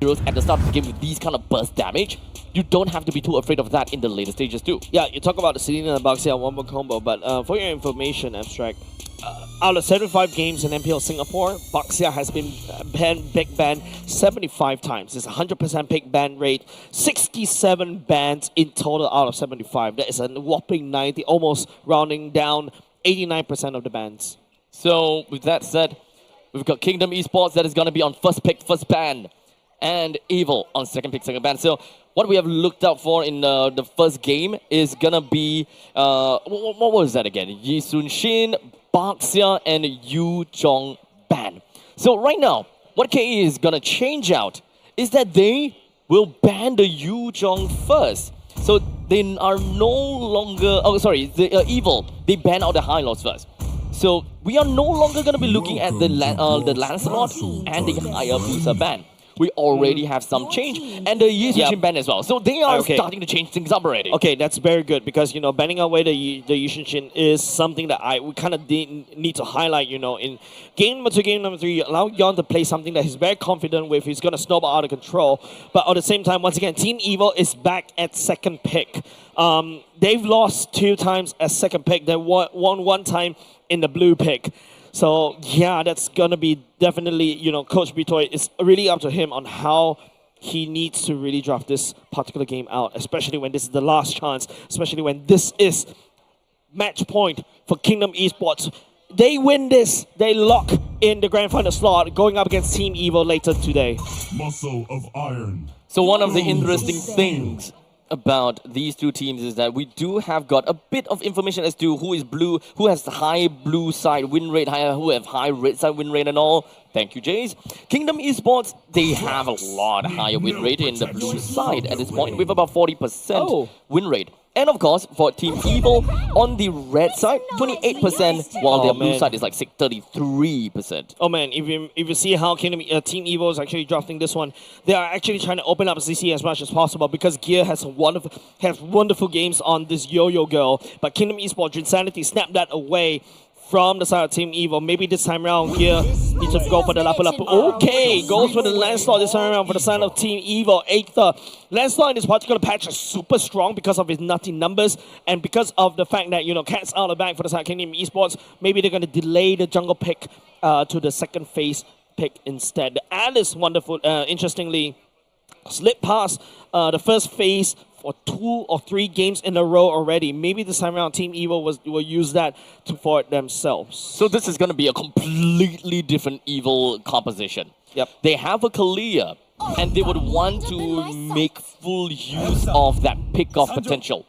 heroes at the start of the game with these kind of burst damage, you don't have to be too afraid of that in the later stages too. Yeah, you talk about the Selena and Baxia one more combo, but for your information, Abstract, out of 75 games in MPL Singapore, Baxia has been pick banned 75 times. It's 100% pick ban rate, 67 bans in total out of 75. That is a whopping 90, almost rounding down 89% of the bans. So with that said, we've got Kingdom Esports that is going to be on first pick, first ban, and Evil on second pick, second ban. So what we have looked out for in the first game is going to be, what was that again? Yi Sun Shin, Baxia, and Yu Zhong ban. So right now, what KE is going to change out is that they will ban the Yu Zhong first. So they are no longer, the Evil, they ban out the High Lords first. So we are no longer going to be looking at the Lancelot and the Hayabusa ban. We already have some change, and the Yi Sun Shin ban as well. So they are starting to change things up already. Okay, that's very good because banning away the Yi Sun Shin is something that we kind of need to highlight. In game number 2, game number 3, allow Yon to play something that he's very confident with. He's gonna snowball out of control, but at the same time, once again, Team Evil is back at second pick. They've lost 2 times as second pick. They won 1 time in the blue pick. So yeah, that's gonna be definitely, Coach Bitoy, it's really up to him on how he needs to really draft this particular game out, especially when this is the last chance, especially when this is match point for Kingdom Esports. They win this, they lock in the grand final slot, going up against Team Evil later today. Muscle of iron. So one of the interesting things about these two teams is that we do have got a bit of information as to who is blue, who has the high blue side win rate, who have high red side win rate and all. Thank you, Jace. Kingdom Esports, they have a lot higher win rate in the blue side at this point with about 40% win rate. And of course, for Team Evil, on the red side, 28%, while their blue side is like 33%. Oh man, if you see how Team Evil is actually drafting this one, they are actually trying to open up CC as much as possible because Gear has wonderful games on this Yo-Yo Girl, but Kingdom Esports Insanity snapped that away from the side of Team Evil. Maybe this time around, Gear needs to go for the Lapu Lapu. Okay, goes for the Lancelot this time around for the side of Team Evil. Aether. Lancelot in this particular patch is super strong because of his nutty numbers and because of the fact that, Cat's out of the bag for the side of Kingdom Esports. Maybe they're going to delay the jungle pick to the second phase pick instead. The Alice, wonderful, interestingly, slipped past the first phase for 2 or 3 games in a row already. Maybe this time around, Team Evil will use that for themselves. So this is going to be a completely different Evil composition. Yep. They have a Kalia, and they would want to make full use of that pick-off potential.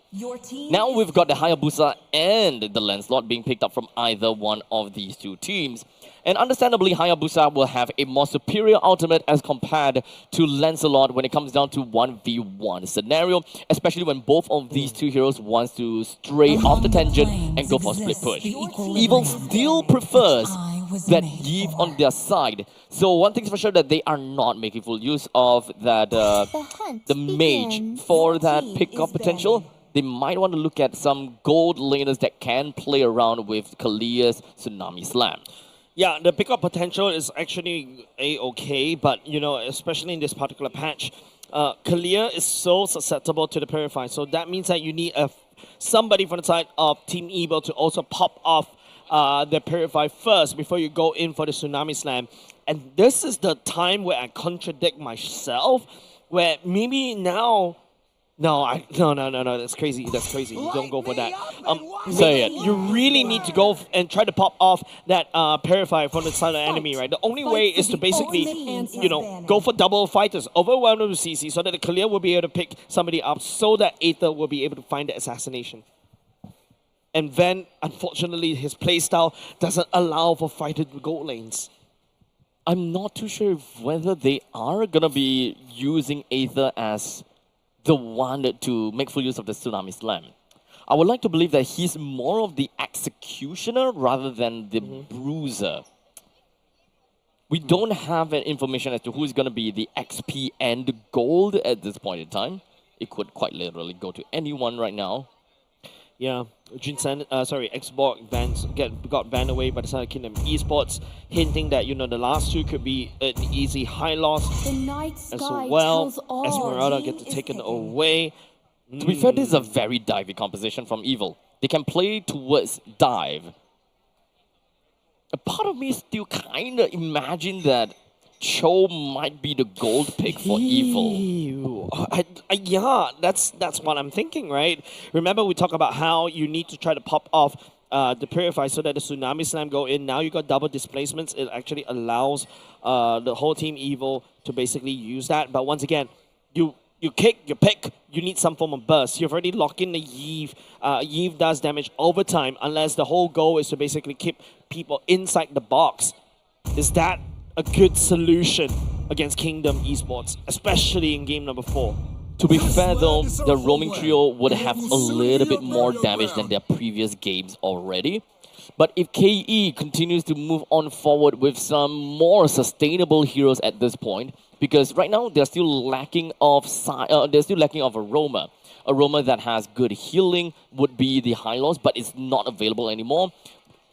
Now we've got the Hayabusa and the Lancelot being picked up from either one of these two teams. And understandably, Hayabusa will have a more superior ultimate as compared to Lancelot when it comes down to 1v1 scenario, especially when both of these two heroes wants to stray off the tangent and go for a split push. Evil still prefers that Eve on their side. So one thing's for sure that they are not making full use of that the mage for that pick-up potential. They might want to look at some gold laners that can play around with Kalia's Tsunami Slam. Yeah, the pickup potential is actually a-okay, but, especially in this particular patch, Kalia is so susceptible to the Purify. So that means that you need somebody from the side of Team Evil to also pop off the Purify first before you go in for the Tsunami Slam. And this is the time where I contradict myself, where maybe now... No, that's crazy. That's crazy. You don't go for that. Say it. You really need to go and try to pop off that Purify from the side of the enemy, right? The only way is to basically, go for double fighters, overwhelm them with CC so that the Kalia will be able to pick somebody up so that Aether will be able to find the assassination. And then, unfortunately, his playstyle doesn't allow for fighted gold lanes. I'm not too sure whether they are going to be using Aether as the one to make full use of the Tsunami Slam. I would like to believe that he's more of the executioner rather than the bruiser. We don't have information as to who's going to be the XP and gold at this point in time. It could quite literally go to anyone right now. Yeah, Xbox got banned away by the side of Kingdom Esports, hinting that the last two could be an easy high loss as well. Esmeralda gets taken away. To be fair, this is a very divey composition from Evil. They can play towards dive. A part of me still kind of imagine that Cho might be the gold pick for Evil. Yeah, that's what I'm thinking, right? Remember we talked about how you need to try to pop off the Purify so that the Tsunami Slam go in. Now you got double displacements. It actually allows the whole team Evil to basically use that. But once again, you kick, you pick, you need some form of burst. You've already locked in the Yve. Yve does damage over time unless the whole goal is to basically keep people inside the box. Is that a good solution against Kingdom Esports, especially in game number 4? To be fair though, the roaming trio would have a little bit more damage than their previous games already. But if KE continues to move on forward with some more sustainable heroes at this point, because right now they're still lacking of Aroma. Aroma that has good healing would be the Hylos, but it's not available anymore.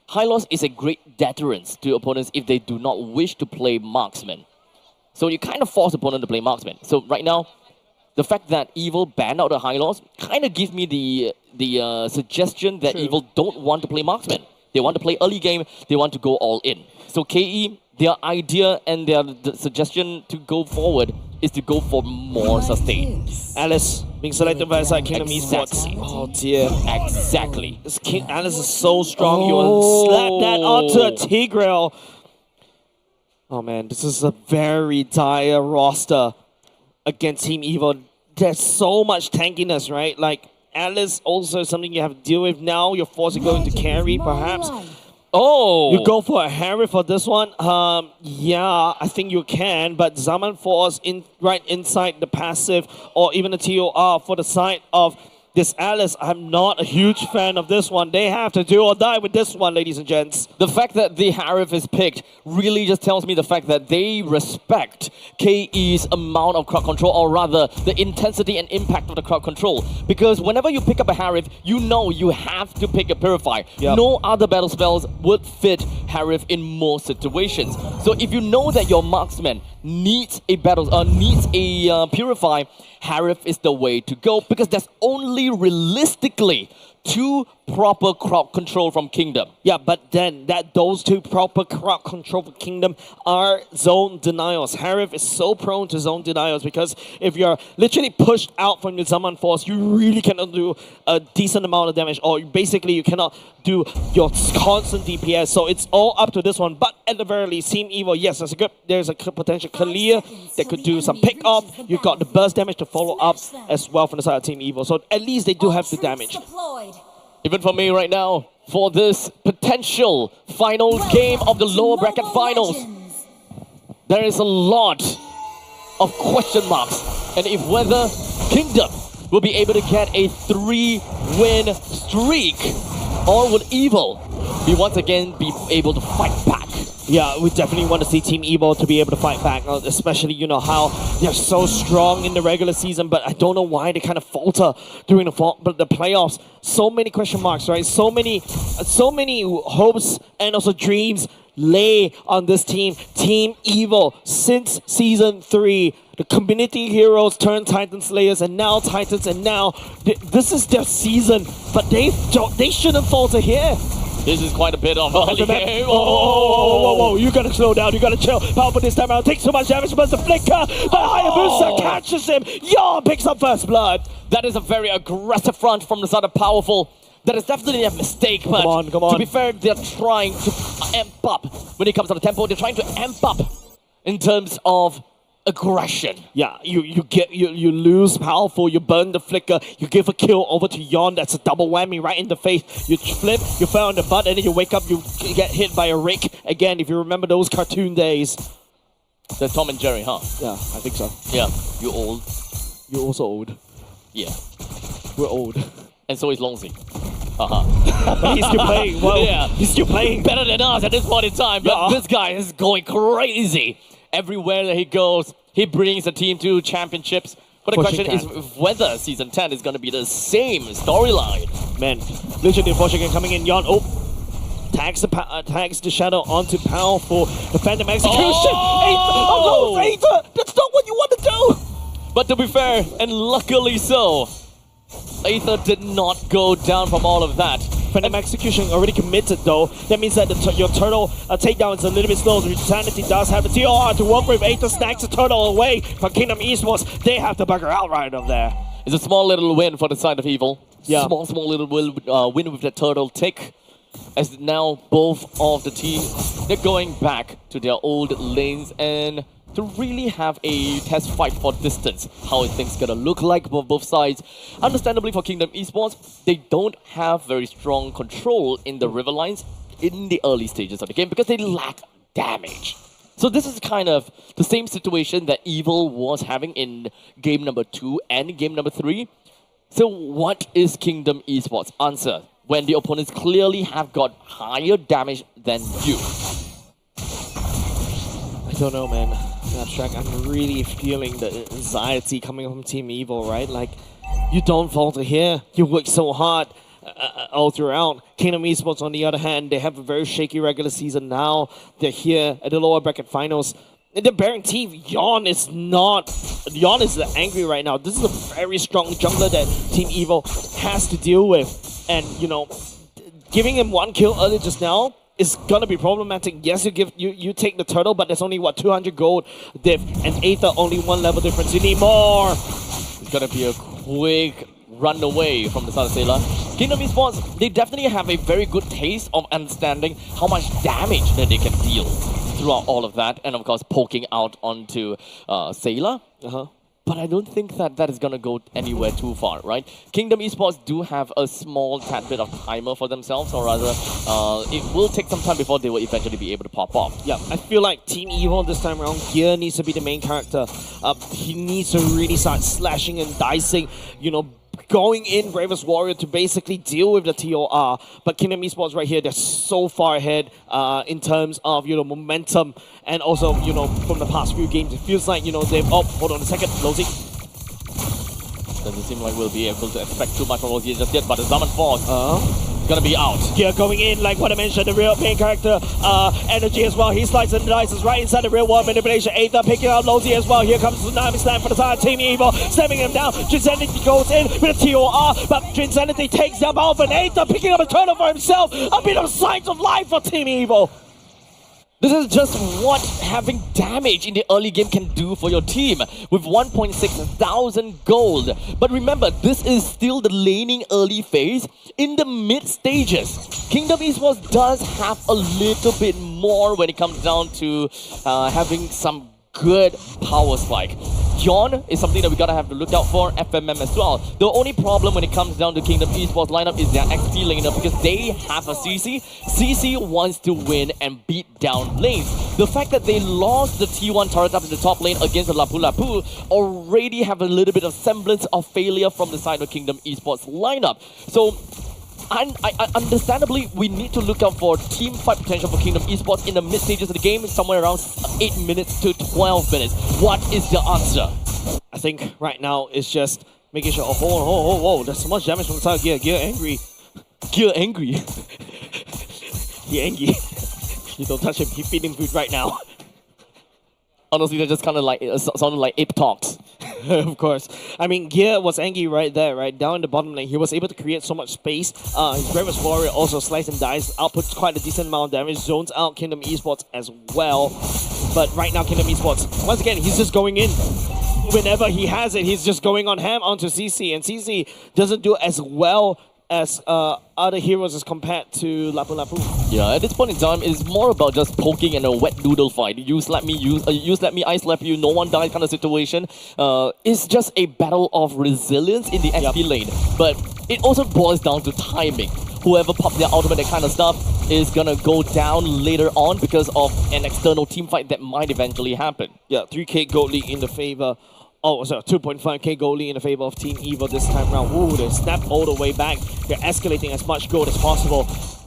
Hylos is a great deterrent to opponents if they do not wish to play marksman. So you kind of force opponent to play marksman. So right now, the fact that Evil banned out the Hylos kind of gives me the suggestion that Evil don't want to play marksman. They want to play early game, they want to go all in. So KE, their idea and their suggestion to go forward is to go for more sustain. Alice being selected by side Kingdom Esports. Oh dear. Exactly. Alice is so strong. You will slap that onto a Tigreal. Oh man, this is a very dire roster against Team Evil. There's so much tankiness, right? Like Alice also is something you have to deal with now. You're forced to go into carry, perhaps. Oh! You go for a Harry for this one? Yeah, I think you can, but Zaman Force right inside the passive or even the TOR for the side of this Alice. I'm not a huge fan of this one. They have to do or die with this one, ladies and gents. The fact that the Harif is picked really just tells me the fact that they respect KE's amount of crowd control, or rather the intensity and impact of the crowd control. Because whenever you pick up a Harif, you know you have to pick a Purify. Yep. No other battle spells would fit Harif in most situations. So if you know that your marksman needs a Purify, Harif is the way to go, because there's only realistically 2 proper crowd control from Kingdom. Yeah, but then those 2 proper crowd control for Kingdom are zone denials. Harif is so prone to zone denials because if you're literally pushed out from your Zaman Force, you really cannot do a decent amount of damage, or basically you cannot do your constant DPS. So it's all up to this one. But at the very least, Team Evil, yes, there's a potential clear that could do some pick up. You've got the burst damage to follow up as well from the side of Team Evil. So at least they do have the damage. Even for me right now, for this potential final game of the lower bracket finals, there is a lot of question marks. And if whether Kingdom will be able to get a 3-win streak, or will Evil be once again be able to fight back? Yeah, we definitely want to see Team Evil to be able to fight back, especially, how they're so strong in the regular season, but I don't know why they kind of falter during the playoffs. So many question marks, right? So many hopes and also dreams lay on this team. Team Evil, since Season 3, the community heroes turned Titan Slayers, and now Titans, and now this is their season, but they shouldn't falter here. This is quite a bit of whoa, you gotta slow down, you gotta chill. Powerful this time around, takes so much damage, but the flicker, but Hayabusa catches him. Yawn picks up first blood. That is a very aggressive front from the side of Powerful. That is definitely a mistake, but come on. To be fair, they're trying to amp up when it comes to the tempo. They're trying to amp up in terms of aggression. Yeah, you lose Powerful, you burn the flicker, you give a kill over to Yawn. That's a double whammy right in the face. You flip, you fell on the butt, and then you wake up, you get hit by a rake. Again, if you remember those cartoon days. That's Tom and Jerry, huh? Yeah, I think so. Yeah, you old. You're also old. Yeah. We're old. And so is Longzy. But he's still playing. Well, yeah. He's still playing. Better than us at this point in time, but this guy is going crazy. Everywhere that he goes, he brings the team to championships. But the Fortune question is whether Season 10 is going to be the same storyline. Man, literally Fortune coming in, Yon. Oh, tags the shadow onto Pal for the Phantom Execution. Oh! Aether! That's not what you want to do! But to be fair, and luckily so, Aether did not go down from all of that. Phantom Execution already committed though. That means that your turtle takedown is a little bit slow. Insanity does have the TOR to work with. Aether snacks the turtle away from Kingdom Esports. They have to bugger out right up there. It's a small little win for the side of Evil. Yeah. Small little win with the turtle tick. As now both of the teams, they're going back to their old lanes and to really have a test fight for distance. How is things gonna look like for both sides? Understandably for Kingdom Esports, they don't have very strong control in the river lines in the early stages of the game because they lack damage. So this is kind of the same situation that Evil was having in game number 2 and game number 3. So what is Kingdom Esports' answer when the opponents clearly have got higher damage than you? I don't know, man. Abstract, I'm really feeling the anxiety coming from Team Evil, right? Like, you don't falter here. You work so hard all throughout. Kingdom Esports, on the other hand, they have a very shaky regular season now. They're here at the lower bracket finals. And they're bearing teeth. Yon is angry right now. This is a very strong jungler that Team Evil has to deal with. And, you know, giving him one kill earlier just now is gonna be problematic. Yes, you take the turtle, but there's only what 200 gold diff, and Aether only 1 level difference. You need more. It's gonna be a quick run away from the side of Sailor. Kingdom Esports, they definitely have a very good taste of understanding how much damage that they can deal throughout all of that, and of course poking out onto Sailor. But I don't think that that is going to go anywhere too far, right? Kingdom Esports do have a small tad bit of timer for themselves, or rather, it will take some time before they will eventually be able to pop off. Yeah, I feel like Team Evil this time around, Gear needs to be the main character. He needs to really start slashing and dicing, you know, going in Bravest Warrior to basically deal with the TOR. But Kingdom Esports right here, they're so far ahead in terms of, you know, momentum and also, you know, from the past few games. It feels like, you know, they've... Oh, hold on a second, Lozy. Doesn't seem like we'll be able to expect too much from Lozy just yet, but the Summon Force is gonna be out. Yeah, going in, like what I mentioned, the real main character, energy as well. He slices and dices right inside the real world manipulation. Aether picking out Lozy as well. Here comes the Tsunami Slam for the side of Team Evil, stemming him down. Trinsanity goes in with a TOR, but Trinsanity takes them off, and Aether picking up a turtle for himself. A bit of signs of life for Team Evil. This is just what having damage in the early game can do for your team with 1.6 thousand gold. But remember, this is still the laning early phase. In the mid stages, Kingdom Esports does have a little bit more when it comes down to having some good power spike. Yon is something that we gotta have to look out for, FMM as well. The only problem when it comes down to Kingdom Esports lineup is their XP laner because they have a CC. CC wants to win and beat down lanes. The fact that they lost the T1 turret up in the top lane against the Lapu Lapu already have a little bit of semblance of failure from the side of Kingdom Esports lineup. So understandably, we need to look out for team fight potential for Kingdom Esports in the mid stages of the game, somewhere around 8 minutes to 12 minutes. What is the answer? I think right now it's just making sure. Oh, whoa, there's so much damage from the side of Gear. Gear angry. Gear angry. He angry. You don't touch him. He's feeding food right now. Honestly, they're just kind of like sounded like ape talks. Of course. I mean, Gear was angry right there, right down in the bottom lane. He was able to create so much space. His Bravest Warrior also slice and dice, outputs quite a decent amount of damage, zones out Kingdom Esports as well. But right now, Kingdom Esports, once again, he's just going in. Whenever he has it, he's just going on ham onto CC, and CC doesn't do as well as other heroes as compared to Lapu Lapu. Yeah, at this point in time, it's more about just poking in a wet noodle fight. You slap me, you slap me, I slap you, no one dies kind of situation. It's just a battle of resilience in the XP lane. But it also boils down to timing. Whoever pops their ultimate, that kind of stuff, is gonna go down later on because of an external team fight that might eventually happen. Yeah, 3k gold league in the favor. Oh, sorry, 2.5k gold lead in the favor of Team Evil this time around. Ooh, they snap all the way back. They're escalating as much gold as possible.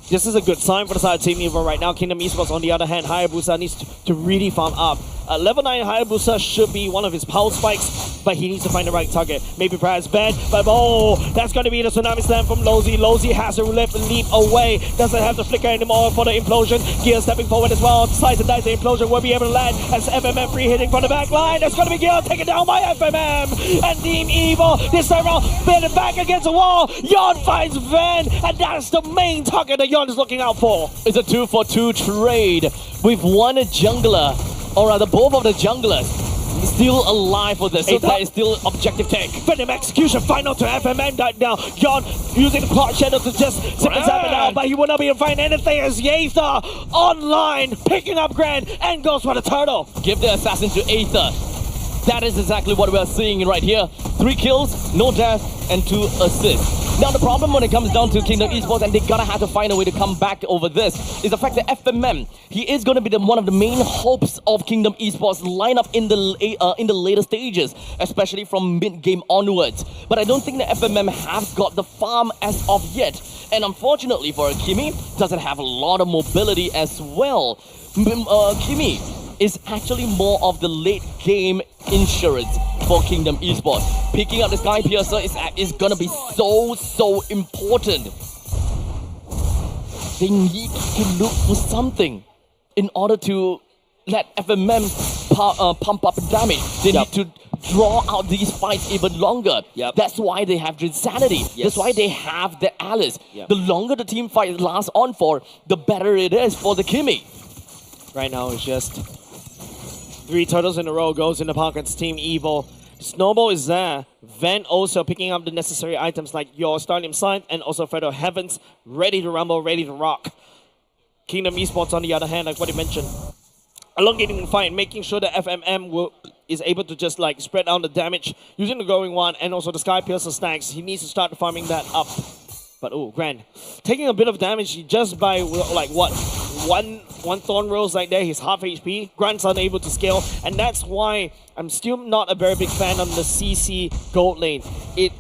This is a good sign for the side of Team Evil right now. Kingdom Esports, on the other hand, Hayabusa needs to really farm up. Level 9 Hayabusa should be one of his power spikes, but he needs to find the right target. Maybe perhaps Ben, but oh, that's going to be the Tsunami Slam from Lozy. Lozy has to leap away, doesn't have the flicker anymore for the implosion. Gear stepping forward as well, slice and dice the implosion will be able to land as FMM free hitting from the back line. That's going to be Gear taken down by FMM, and Team Evil this time around, bending back against the wall. Yon finds Ven, and that's the main target that Yon is looking out for. It's a 2-for-2 trade with one jungler, or rather both of the junglers still alive for this, so that is still objective take. Venom execution final to FMM right now. Yon using the clock shadow to just zip and zap it out, but he will not be able to find anything as Aether online, picking up Grand, and goes for the turtle. Give the assassin to Aether. That is exactly what we are seeing right here. 3 kills, no death, and 2 assists. Now the problem when it comes down to Kingdom Esports, and they gotta have to find a way to come back over this, is the fact that FMM, he is going to be one of the main hopes of Kingdom Esports lineup in the later stages, especially from mid-game onwards. But I don't think that FMM have got the farm as of yet. And unfortunately for Kimi, doesn't have a lot of mobility as well. Kimi is actually more of the late game insurance for Kingdom Esports. Picking up the Sky Piercer is gonna be so important. They need to look for something in order to let FMM pump up damage. They need to draw out these fights even longer. That's why they have Insanity. That's why they have the Alice. The longer the team fight lasts on for, the better it is for the Kimi. Right now it's just 3 turtles in a row goes in the pockets, Team Evil. Snowball is there. Ven also picking up the necessary items like your Stadium Sign and also Federal Heavens, ready to rumble, ready to rock. Kingdom Esports on the other hand, like what you mentioned, elongating the fight, making sure that FMM is able to just like spread out the damage using the Going One and also the Sky Piercer stacks. He needs to start farming that up. But oh, Grand taking a bit of damage just by like what, one Thorn Rose like there. He's half HP. Grant's unable to scale, and that's why I'm still not a very big fan on the CC gold lane. It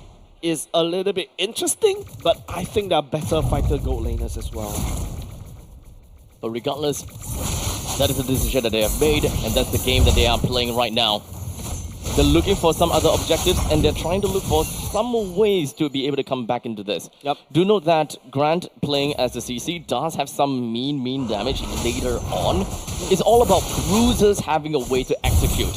is a little bit interesting, but I think there are better fighter gold laners as well. But regardless, that is the decision that they have made, and that's the game that they are playing right now. They're looking for some other objectives, and they're trying to look for some ways to be able to come back into this. Do note that Grant playing as the CC does have some mean damage later on. It's all about bruisers having a way to execute.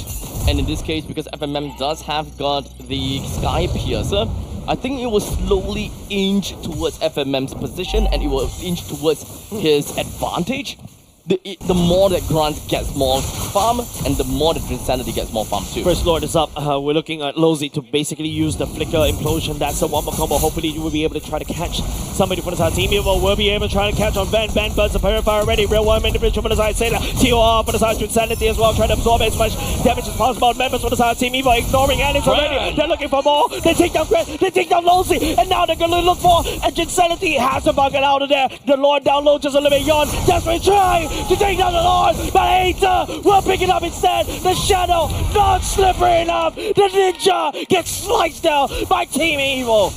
And in this case, because FMM does have got the Sky Piercer, I think it will slowly inch towards FMM's position, and it will inch towards his advantage. The more that Grant gets more farm, and the more that Insanity gets more farm too. First Lord is up. We're looking at Lozy to basically use the Flicker Implosion. That's a one-more combo. Hopefully you will be able to try to catch somebody from the side. Team Evil will be able to try to catch on Ben. Ben burns the Purifier already. Real one individual from the side. Sailor. TOR from the side to Insanity as well. Trying to absorb as much damage as possible. Members from the side. Team Evil ignoring Alice already. They're looking for more. They take down Grant. They take down Lozy. And now they're going to look for and Insanity has to bucket out of there. The Lord down low just a little bit. Yon desperately trying to take down the Lord. But Aether will pick it up instead. The Shadow not slippery enough. The Ninja gets sliced down by Team Evil.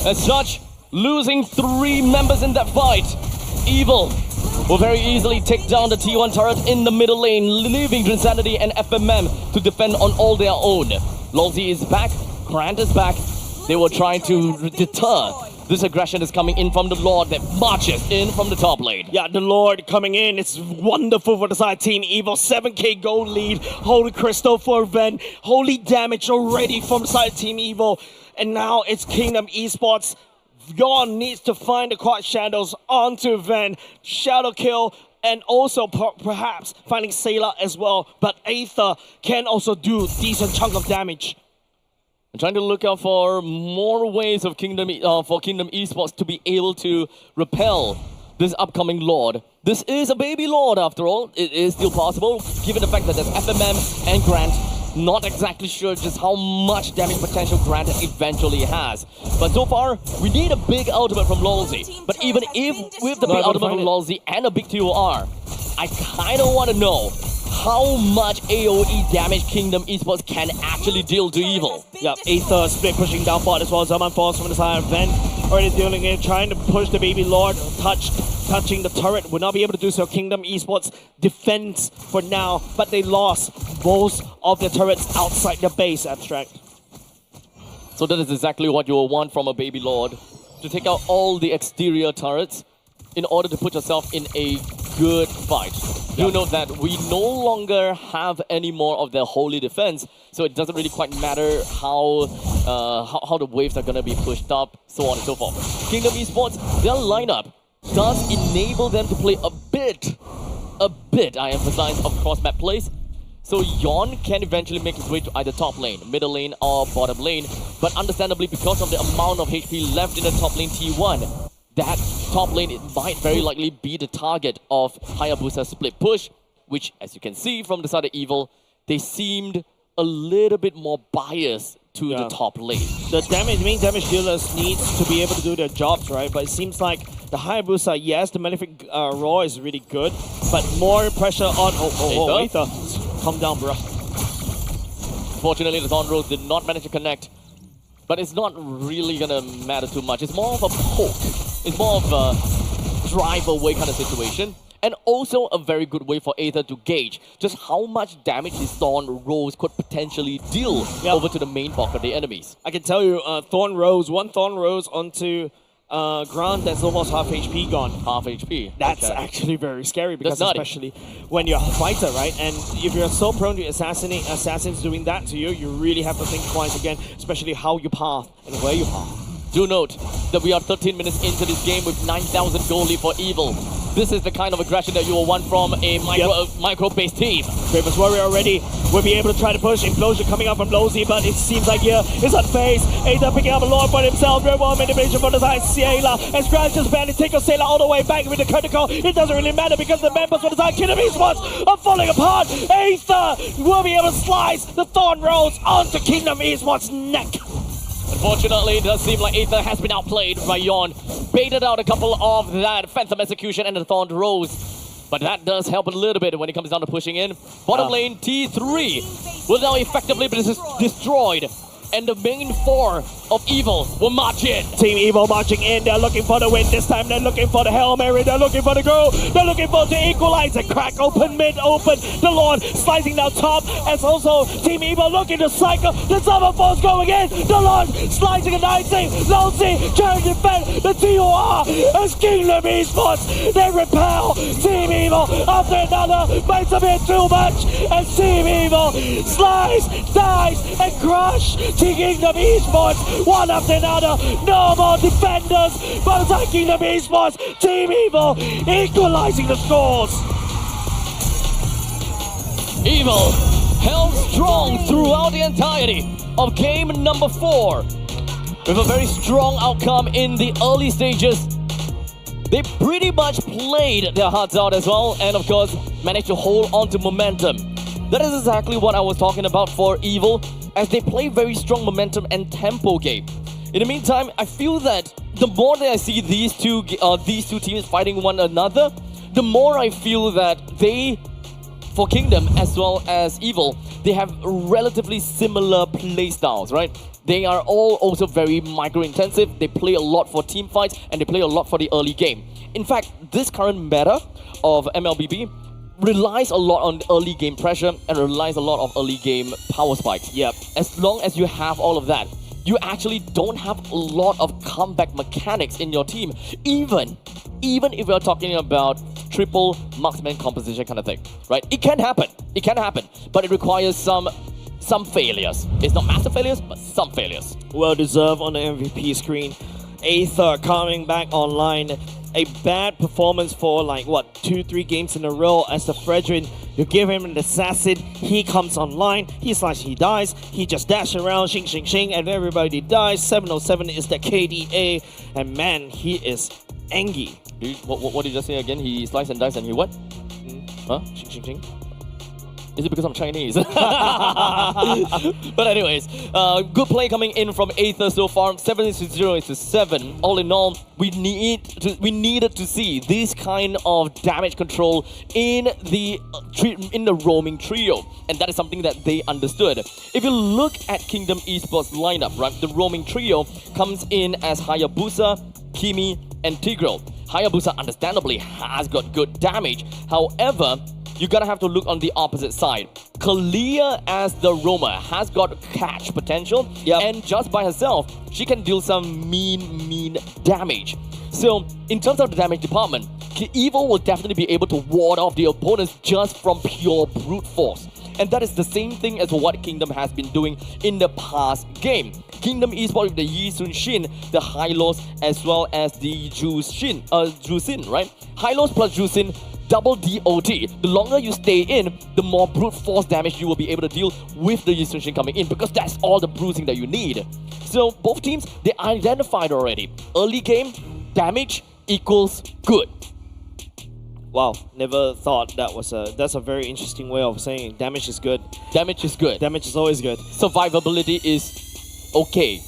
As such, losing 3 members in that fight. Evil will very easily take down the T1 turret in the middle lane, leaving Insanity and FMM to defend on all their own. Lozy is back. Grant is back. They were trying to deter. This aggression is coming in from the Lord that marches in from the top lane. Yeah, the Lord coming in. It's wonderful for the side Team Evil. 7k gold lead. Holy Crystal for Ven. Holy damage already from the side Team Evil. And now it's Kingdom Esports. Yon needs to find the quad shadows onto Ven. Shadow kill. And also perhaps finding Sailor as well. But Aether can also do decent chunk of damage. I'm trying to look out for more ways of Kingdom Esports to be able to repel this upcoming Lord. This is a baby Lord after all. It is still possible, given the fact that there's FMM and Grant. Not exactly sure just how much damage potential Grant eventually has. But so far, we need a big ultimate from Lozy. But even if with the big ultimate from Lozy and a big TOR, I kind of want to know how much AoE damage Kingdom Esports can actually deal to Evil. Yep, Aether split pushing down bot as well. Zaman falls from the side. Ven already dealing it, trying to push the baby Lord. Touching the turret. Will not be able to do so. Kingdom Esports defense for now, but they lost most of the turrets outside the base, Abstract. So that is exactly what you will want from a Baby Lord, to take out all the exterior turrets in order to put yourself in a good fight. Do note that we no longer have any more of their holy defense, so it doesn't really quite matter how the waves are going to be pushed up, so on and so forth. Kingdom Esports, their lineup does enable them to play a bit, I emphasize, of cross-map plays. So Yon can eventually make his way to either top lane, middle lane, or bottom lane. But understandably, because of the amount of HP left in the top lane T1, that top lane, it might very likely be the target of Hayabusa's split push, which, as you can see from the side of Evil, they seemed a little bit more biased to the top lane. The main damage dealers needs to be able to do their jobs, right? But it seems like the Hayabusa, yes, the Malefic Roar is really good, but more pressure on Aether. Calm down, bro. Fortunately, the Thorn Rose did not manage to connect, but it's not really gonna matter too much. It's more of a poke. It's more of a drive away kind of situation. And also a very good way for Aether to gauge just how much damage his Thorn Rose could potentially deal over to the main bulk of the enemies. I can tell you, one Thorn Rose onto ground, that's almost half HP gone. Half HP. That's actually very scary, because especially when you're a fighter, right? And if you're so prone to assassins doing that to you, you really have to think twice again, especially how you path and where you path. Do note that we are 13 minutes into this game with 9,000 gold lead for Evil. This is the kind of aggression that you will want from a micro-based team. Bravest Warrior already will be able to try to push. Implosion coming out from Lozy, but it seems like here is unfazed. Aether picking up a Lord for himself. Red Wall manipulation for the side. Sailor and Scratch just barely take a Sailor all the way back with the critical. It doesn't really matter because the members for the side Kingdom Esports are falling apart. Aether will be able to slice the Thorn Rose onto Kingdom Esports' neck. Unfortunately, it does seem like Aether has been outplayed by Yon. Baited out a couple of that Phantom Execution and the Thorn Rose. But that does help a little bit when it comes down to pushing in. Bottom lane, T3 will now effectively be destroyed. And the main four of Evil will march in. Team Evil marching in. They're looking for the win. This time they're looking for the Hail Mary. They're looking for the goal. They're looking for the equalizer. Crack open, mid open. The Lord slicing down top. As also Team Evil looking to cycle. The Summer Force going in. The Lord slicing and icing. Lousy trying to defend the TOR as Kingdom Esports. They repel Team Evil after another. Makes a bit too much. As Team Evil slice, dice, and crush Kingdom Esports. One after another. No more defenders. But it's like Kingdom Esports. Team Evil equalizing the scores. Evil held strong throughout the entirety of game number 4. With a very strong outcome in the early stages. They pretty much played their hearts out as well, and of course managed to hold on to momentum. That is exactly what I was talking about for Evil, as they play very strong momentum and tempo game. In the meantime, I feel that the more that I see these two teams fighting one another, the more I feel that they, for Kingdom as well as Evil, they have relatively similar play styles, right? They are all also very micro-intensive. They play a lot for team fights and they play a lot for the early game. In fact, this current meta of MLBB relies a lot on early game pressure and relies a lot of early game power spikes. Yep. As long as you have all of that, you actually don't have a lot of comeback mechanics in your team. Even if we're talking about triple marksman composition kind of thing, right? It can happen. It can happen, but it requires some failures. It's not massive failures, but some failures. Well deserved on the MVP screen. Aether coming back online. A bad performance for like, what, 2-3 games in a row as the Fredrin. You give him an assassin, he comes online, he slices, he dies, he just dash around, shing, shing, shing, and everybody dies. 707 is the KDA, and man, he is angry. What did you just say again? He slice and dice and he what? Huh? Shing, shing, shing. Is it because I'm Chinese? But anyways, good play coming in from Aether so far. 7-0-7. All in all, we needed to see this kind of damage control in the roaming trio, and that is something that they understood. If you look at Kingdom Esports lineup, right, the roaming trio comes in as Hayabusa, Kimi, and Tigreal. Hayabusa understandably has got good damage. However, you gotta have to look on the opposite side. Kalia as the roamer has got catch potential, Yep. and just by herself, she can deal some mean damage. So, in terms of the damage department, Evo will definitely be able to ward off the opponents just from pure brute force. And that is the same thing as what Kingdom has been doing in the past game. Kingdom Esports with the Yi Sun Shin, the Hylos, as well as the Ju Sin, right? Hylos plus Ju Sin, double DOT. The longer you stay in, the more brute force damage you will be able to deal with the Yi Sun Shin coming in, because that's all the bruising that you need. So both teams, they identified already. Early game, damage equals good. Wow, never thought that's a very interesting way of saying damage is good. Damage is good. Damage is always good. Survivability is okay.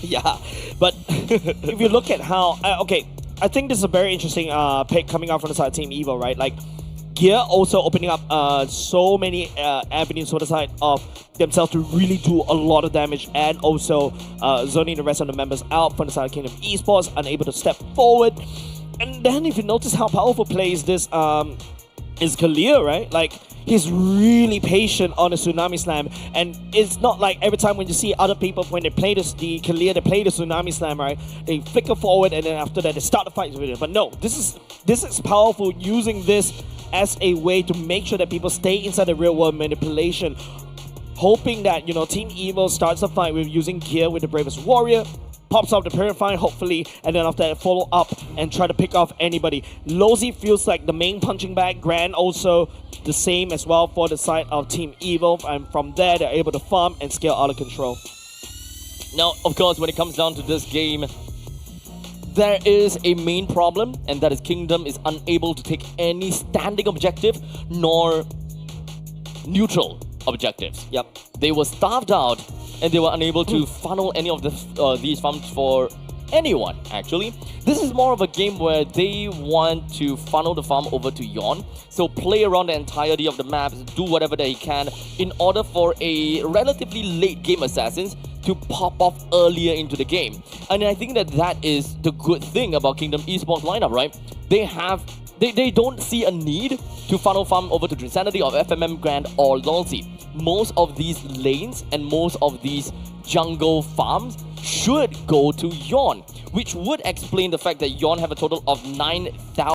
Yeah, but if you look at how okay, I think this is a very interesting pick coming out from the side of Team Evo, right? Like Gear also opening up so many avenues for the side of themselves to really do a lot of damage, and also zoning the rest of the members out from the side of Kingdom Esports, unable to step forward. And then if you notice how powerful plays this is Kalia, right? Like, he's really patient on the Tsunami Slam, and it's not like every time when you see other people, when they play the Kalia, they play the Tsunami Slam, right? They flicker forward, and then after that they start the fight with it. But no, this is powerful, using this as a way to make sure that people stay inside the real world manipulation, hoping that, you know, Team Evo starts a fight with using Gear with the Bravest Warrior, pops out the Purify, hopefully, and then after that follow up and try to pick off anybody. Lozy feels like the main punching bag. Grand also the same as well for the side of Team Evo, and from there they're able to farm and scale out of control. Now, of course, when it comes down to this game, there is a main problem, and that is Kingdom is unable to take any standing objective nor neutral objectives. Yep. They were starved out, and they were unable to funnel any of these farms for anyone, actually. This is more of a game where they want to funnel the farm over to Yon, so play around the entirety of the map, do whatever they can in order for a relatively late game Assassins to pop off earlier into the game. And I think that is the good thing about Kingdom Esports lineup, right? They don't see a need to funnel farm over to Drinsanity or FMM Grand or Loyalty. Most of these lanes and most of these jungle farms should go to Yon, which would explain the fact that Yon have a total of 9,000